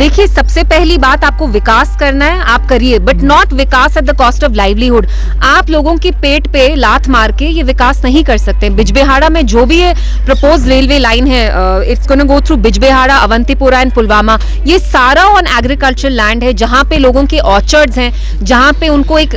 देखिए, सबसे पहली बात, आपको विकास करना है, आप करिए, but not Vikas at the cost of livelihood. आप लोगों के पेट पे लात मार के ये विकास नहीं कर सकते। बिजबेहाड़ा में जो भी ये प्रपोज रेलवे लाइन है, it's gonna go through Bijbehara, Awantipora and Pulwama. ये सारा ऑन एग्रीकल्चर लैंड है, जहाँ पे लोगों के ऑर्चर्ड्स हैं, जहाँ पे उनको एक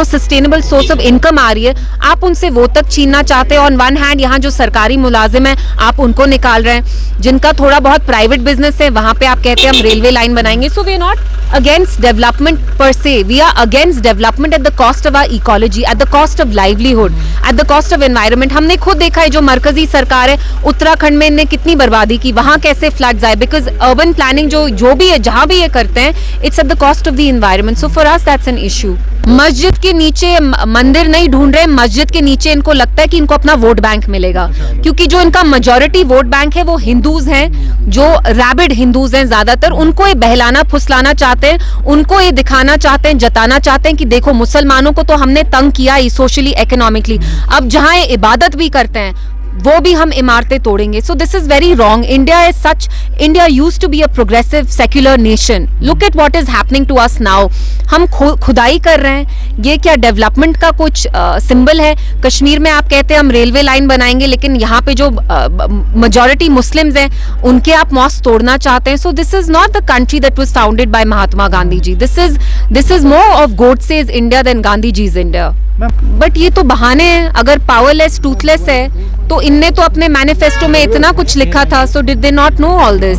सस्टेनेबल सोर्स ऑफ इनकम आ रही है। आप उनसे वो तक छीनना चाहते हैं। ऑन वन हैंड यहाँ जो सरकारी मुलाजिम है, आप उनको निकाल रहे हैं। जिनका थोड़ा बहुत प्राइवेट बिजनेस है, वहाँ पे आप कहते हैं हम रेलवे लाइन बनाएंगे। So we are not against development per se, we are against development at the cost of our ecology, at the cost of livelihood, at the cost of environment. हमने खुद देखा है, जो मरकजी सरकार है उत्तराखंड में, इनने कितनी बर्बादी की, वहां कैसे फ्लड्स आए, बिकॉज अर्बन प्लानिंग जो भी है, जहां भी ये करते हैं, it's at the cost of the environment. So for us that's an issue. मस्जिद के नीचे मंदिर नहीं ढूंढ रहे, मस्जिद के नीचे इनको लगता है कि इनको अपना वोट बैंक मिलेगा, क्योंकि जो इनका मेजॉरिटी वोट बैंक है वो हिंदूज हैं, जो रैबिड हिंदूज हैं ज्यादातर। उनको ये बहलाना फुसलाना चाहते हैं, उनको ये दिखाना चाहते हैं, जताना चाहते हैं कि देखो मुसलमानों को तो हमने तंग किया ही सोशली इकोनॉमिकली, अब जहां ये इबादत भी करते हैं वो भी हम इमारतें तोड़ेंगे। So this is very wrong. India is such, India used to be a progressive secular nation. Look at what is happening to us now. हम खुदाई कर रहे हैं, ये क्या डेवलपमेंट का कुछ सिंबल है? कश्मीर में आप कहते हैं हम रेलवे लाइन बनाएंगे, लेकिन यहाँ पे जो मेजॉरिटी मुस्लिम्स हैं उनके आप मॉस्क तोड़ना चाहते हैं। So this is not the country that was founded by Mahatma Gandhi ji. This is more of Godse's India than Gandhi ji's India. But ये तो बहाने हैं। अगर पावरलेस टूथलेस है तो इनने तो अपने मैनिफेस्टो में इतना कुछ लिखा था। So did they not know all this?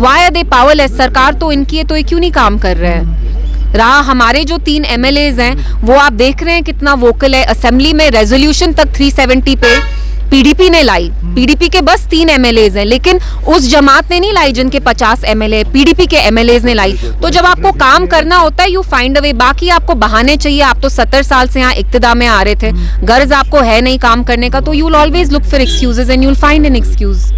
Why are they powerless? सरकार तो इनकी है, तो ये क्यों नहीं काम कर रहे हैं? रहा हमारे जो 3 MLAs हैं, वो आप देख रहे हैं कितना वोकल है। असेंबली में रेजोल्यूशन तक 370 पे पीडीपी ने लाई। पीडीपी के बस 3 MLAs हैं, लेकिन उस जमात ने नहीं लाई जिनके 50 MLA, पीडीपी के MLAs ने लाई। तो जब आपको काम करना होता है, यू फाइंड अ वे। बाकी आपको बहाने चाहिए। आप तो 70 साल से यहाँ इक्तिदा में आ रहे थे, गर्ज आपको है नहीं काम करने का, तो you will always look for excuses and you will find an excuse.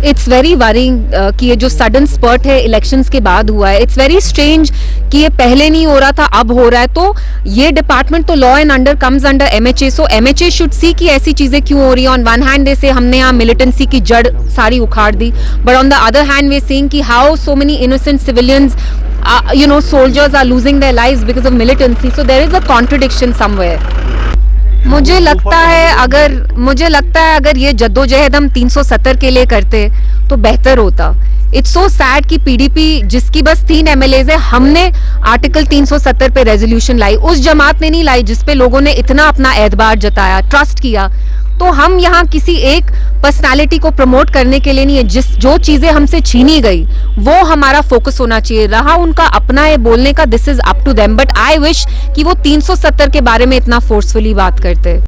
It's very worrying कि ये जो सडन स्पर्ट है इलेक्शंस के बाद हुआ है। इट्स वेरी स्ट्रेंज कि ये पहले नहीं हो रहा था, अब हो रहा है। तो ये डिपार्टमेंट तो law and under comes under MHA। So MHA should see कि ऐसी चीजें क्यों हो रही है। ऑन वन हैंड से हमने यहाँ मिलिटेंसी की जड़ सारी उखाड़ दी, but on the other hand we seeing कि how so many innocent civilians, soldiers are losing their lives because of militancy. So there is a contradiction somewhere. मुझे लगता है अगर ये जद्दोजहद हम 370 के लिए करते तो बेहतर होता। इट्स सो सैड कि पीडीपी, जिसकी बस 3 MLAs है, हमने आर्टिकल 370 पे रेजोल्यूशन लाई, उस जमात ने नहीं लाई जिसपे लोगों ने इतना अपना एतबार जताया, ट्रस्ट किया। तो हम यहाँ किसी एक पर्सनालिटी को प्रमोट करने के लिए नहीं है। जो चीजें हमसे छीनी गई वो हमारा फोकस होना चाहिए। रहा उनका अपना है बोलने का, this is up to them, but I wish कि वो 370 के बारे में इतना फोर्सफुली बात करते।